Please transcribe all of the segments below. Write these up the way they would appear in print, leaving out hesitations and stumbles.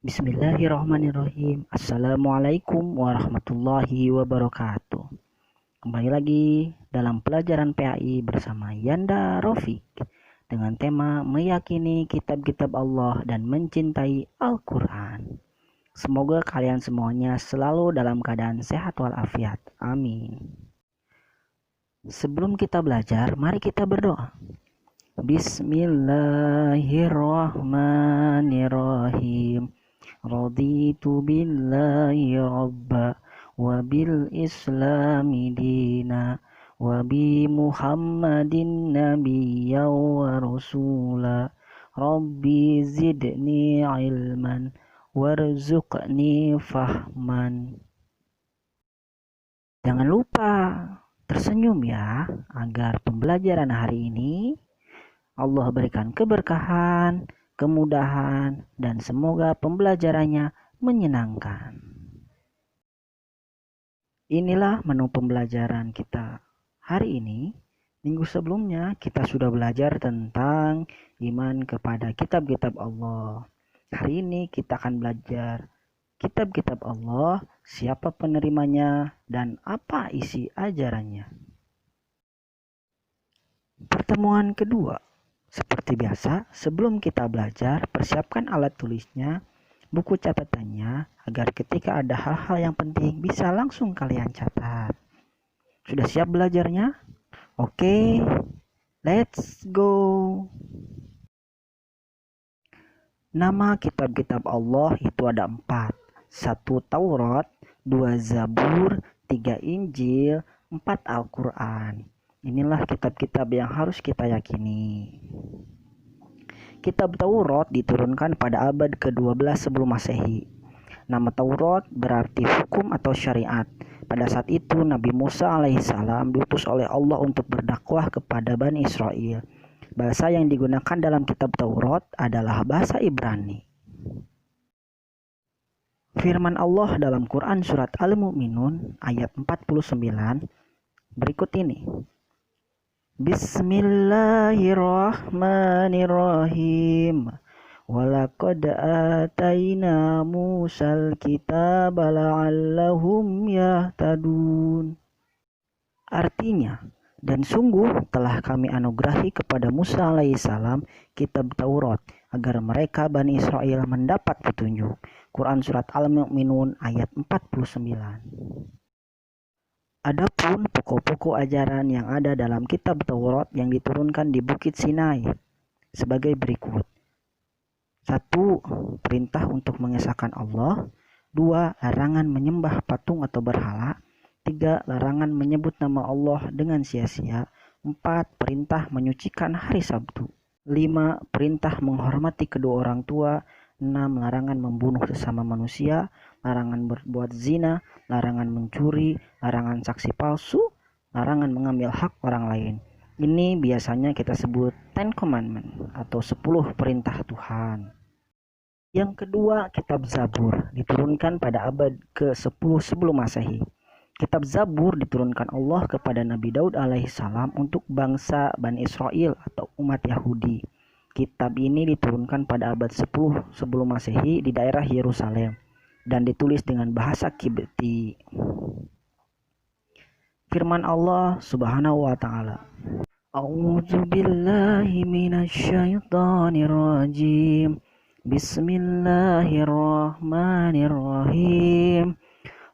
Bismillahirrahmanirrahim. Assalamualaikum warahmatullahi wabarakatuh. Kembali lagi dalam pelajaran PAI bersama Yanda Rofik dengan tema meyakini kitab-kitab Allah dan mencintai Al-Quran. Semoga kalian semuanya selalu dalam keadaan sehat walafiat. Amin. Sebelum kita belajar, mari kita berdoa. Bismillahirrahmanirrahim. Raditu billahi rabba wa bil islami dina wa bi muhammadin nabiyya wa rasula. Rabbi zidni ilman warzuqni fahman. Jangan lupa tersenyum ya, agar pembelajaran hari ini Allah berikan keberkahan, kemudahan, dan semoga pembelajarannya menyenangkan. Inilah menu pembelajaran kita hari ini. Minggu sebelumnya kita sudah belajar tentang iman kepada kitab-kitab Allah. Hari ini kita akan belajar kitab-kitab Allah, siapa penerimanya, dan apa isi ajarannya. Pertemuan kedua. Seperti biasa, sebelum kita belajar, persiapkan alat tulisnya, buku catatannya, agar ketika ada hal-hal yang penting bisa langsung kalian catat. Sudah siap belajarnya? Oke, let's go. Nama kitab-kitab Allah itu ada 4. 1 Taurat, 2 Zabur, 3 Injil, 4 Al-Quran. Inilah kitab-kitab yang harus kita yakini. Kitab Taurat diturunkan pada abad ke-12 sebelum Masehi. Nama Taurat berarti hukum atau syariat. Pada saat itu Nabi Musa alaihissalam diutus oleh Allah untuk berdakwah kepada Bani Israel. Bahasa yang digunakan dalam kitab Taurat adalah bahasa Ibrani. Firman Allah dalam Quran surat Al-Mu'minun ayat 49 berikut ini. Bismillahirrahmanirrahim. Walaqad ataina Musal kitaba la'allahum yahtadun. Artinya, dan sungguh telah kami anugerahi kepada Musa alaihissalam kitab Taurat agar mereka Bani Israel mendapat petunjuk. Quran surat Al-Mu'minun ayat 49. Adapun pokok-pokok ajaran yang ada dalam kitab Taurat yang diturunkan di Bukit Sinai sebagai berikut. 1. Perintah untuk mengesahkan Allah. 2. Larangan menyembah patung atau berhala. 3. Larangan menyebut nama Allah dengan sia-sia. 4. Perintah menyucikan hari Sabtu. 5. Perintah menghormati kedua orang tua. 6. Larangan membunuh sesama manusia. Larangan berbuat zina. Larangan mencuri. Larangan saksi palsu. Larangan mengambil hak orang lain. Ini biasanya kita sebut Ten Commandment atau 10 perintah Tuhan. Yang kedua, kitab Zabur diturunkan pada abad ke-10 sebelum Masehi. Kitab Zabur diturunkan Allah kepada Nabi Daud alaihissalam untuk bangsa Bani Israel atau umat Yahudi. Kitab ini diturunkan pada abad 10 sebelum Masehi di daerah Yerusalem dan ditulis dengan bahasa Kibti. Firman Allah Subhanahu wa taala. A'udzu billahi minasyaitonir rajim. Bismillahirrahmanirrahim.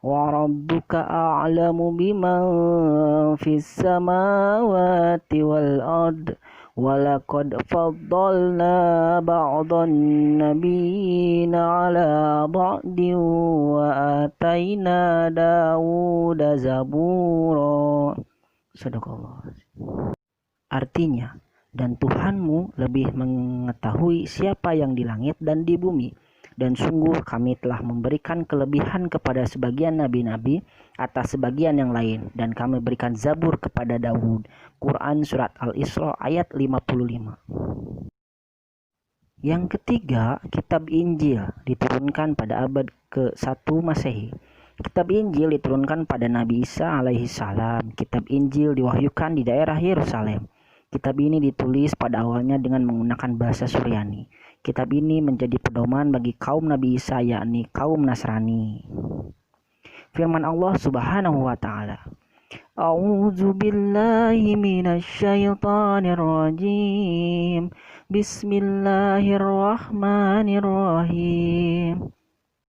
Wa rabbuka a'lamu biman fis samawati wal ard. Walaqad faddalna ba'dhan nabiyina 'ala ba'din wa ataina Dawuda zabura. Sadaqallah. Artinya, dan Tuhanmu lebih mengetahui siapa yang di langit dan di bumi. Dan sungguh kami telah memberikan kelebihan kepada sebagian nabi-nabi atas sebagian yang lain. Dan kami berikan Zabur kepada Daud. Quran surat Al-Isra ayat 55. Yang ketiga, kitab Injil diturunkan pada abad ke-1 Masehi. Kitab Injil diturunkan pada Nabi Isa alaihissalam. Kitab Injil diwahyukan di daerah Yerusalem. Kitab ini ditulis pada awalnya dengan menggunakan bahasa Suryani, Kitab ini menjadi pedoman bagi kaum Nabi Isa, yakni kaum Nasrani. Firman Allah Subhanahu wa taala, A'udzu billahi minasyaitonir rajim. Bismillahirrahmanirrahim.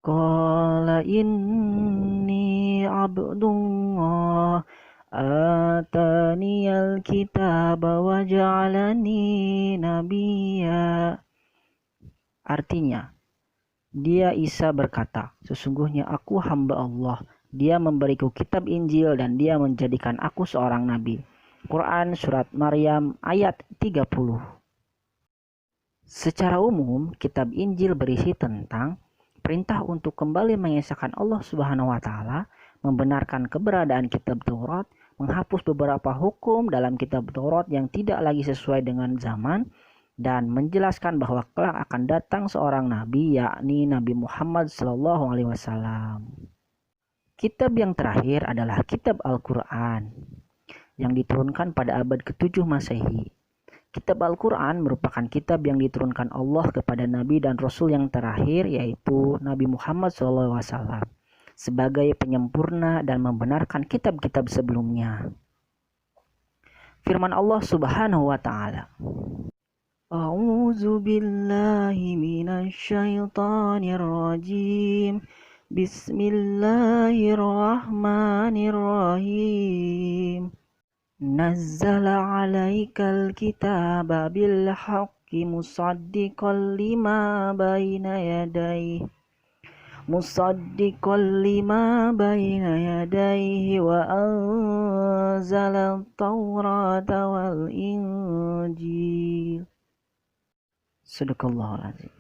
Qala inni abdullah ataniyal kitaba wa ja'alani nabiyya. Artinya, dia Isa berkata, sesungguhnya aku hamba Allah. Dia memberiku kitab Injil dan dia menjadikan aku seorang nabi. Quran Surat Maryam ayat 30. Secara umum, kitab Injil berisi tentang perintah untuk kembali mengesahkan Allah Subhanahu wa taala, membenarkan keberadaan kitab Taurat, menghapus beberapa hukum dalam kitab Taurat yang tidak lagi sesuai dengan zaman, dan menjelaskan bahwa kelak akan datang seorang nabi, yakni Nabi Muhammad SAW. Kitab yang terakhir adalah kitab Al-Quran yang diturunkan pada abad ke-7 Masehi. Kitab Al-Quran merupakan kitab yang diturunkan Allah kepada Nabi dan Rasul yang terakhir, yaitu Nabi Muhammad SAW, sebagai penyempurna dan membenarkan kitab-kitab sebelumnya. Firman Allah Subhanahu wa taala, A'udzu billahi minasyaitonir rajim. Bismillahirrahmanirrahim. Nazzala 'alaikal kitaba bil haqqi musaddiqan lima baina yadayhi wa anzala at-taurata wal injil. Sadaqallahul azim.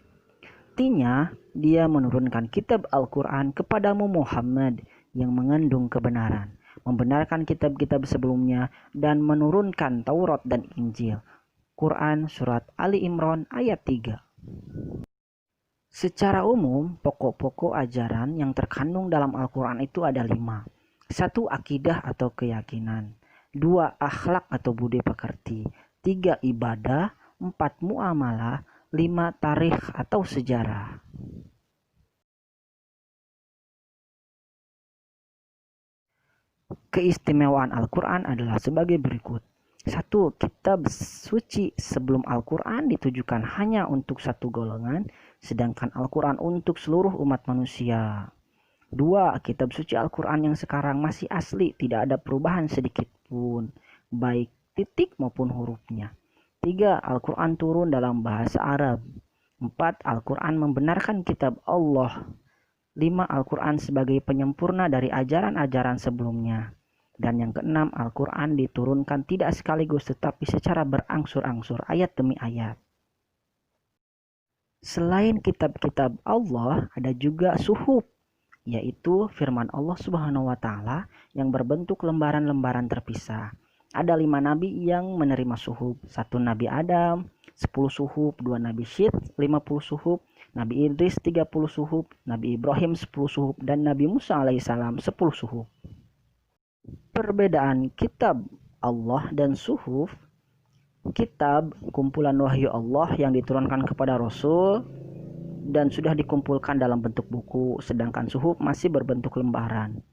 Artinya, dia menurunkan kitab Al-Quran kepadamu Muhammad yang mengandung kebenaran, membenarkan kitab-kitab sebelumnya, dan menurunkan Taurat dan Injil. Quran Surat Ali Imran ayat 3. Secara umum, pokok-pokok ajaran yang terkandung dalam Al-Quran itu ada 5. 1. Akidah atau keyakinan. 2. Akhlak atau budi pekerti. 3. Ibadah. 4. Muamalah. 5. Tarikh atau sejarah. Keistimewaan Al-Quran adalah sebagai berikut. 1. Kitab suci sebelum Al-Quran ditujukan hanya untuk satu golongan, sedangkan Al-Quran untuk seluruh umat manusia. 2. Kitab suci Al-Quran yang sekarang masih asli, tidak ada perubahan sedikit pun, baik titik maupun hurufnya. 3. Al-Quran turun dalam bahasa Arab. 4. Al-Quran membenarkan kitab Allah. 5. Al-Quran sebagai penyempurna dari ajaran-ajaran sebelumnya. Dan yang keenam, Al-Quran diturunkan tidak sekaligus tetapi secara berangsur-angsur, ayat demi ayat. Selain kitab-kitab Allah, ada juga suhuf, yaitu firman Allah Subhanahu wa taala yang berbentuk lembaran-lembaran terpisah. Ada 5 nabi yang menerima suhuf. 1 Nabi Adam, 10 suhuf. 2 Nabi Syed, 50 suhuf. Nabi Idris, 30 suhuf. Nabi Ibrahim, 10 suhuf. Dan Nabi Musa alaihissalam, 10 suhuf. Perbedaan kitab Allah dan suhuf. Kitab, kumpulan wahyu Allah yang diturunkan kepada Rasul dan sudah dikumpulkan dalam bentuk buku, sedangkan suhuf masih berbentuk lembaran.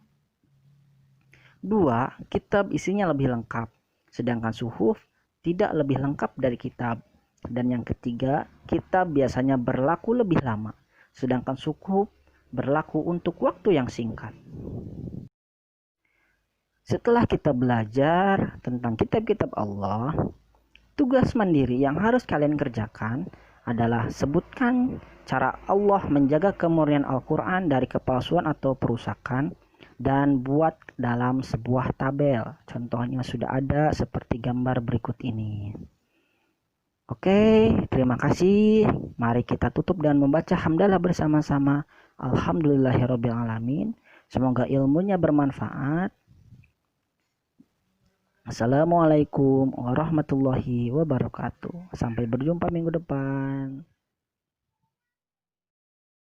2. Kitab isinya lebih lengkap, sedangkan suhuf tidak lebih lengkap dari kitab. Dan yang ketiga, kitab biasanya berlaku lebih lama, sedangkan suhuf berlaku untuk waktu yang singkat. Setelah kita belajar tentang kitab-kitab Allah, tugas mandiri yang harus kalian kerjakan adalah sebutkan cara Allah menjaga kemurnian Al-Quran dari kepalsuan atau perusakan, dan buat dalam sebuah tabel. Contohnya sudah ada seperti gambar berikut ini. Oke, terima kasih. Mari kita tutup dan membaca hamdalah bersama-sama. Alhamdulillahirrabbilalamin. Semoga ilmunya bermanfaat. Assalamualaikum warahmatullahi wabarakatuh. Sampai berjumpa minggu depan.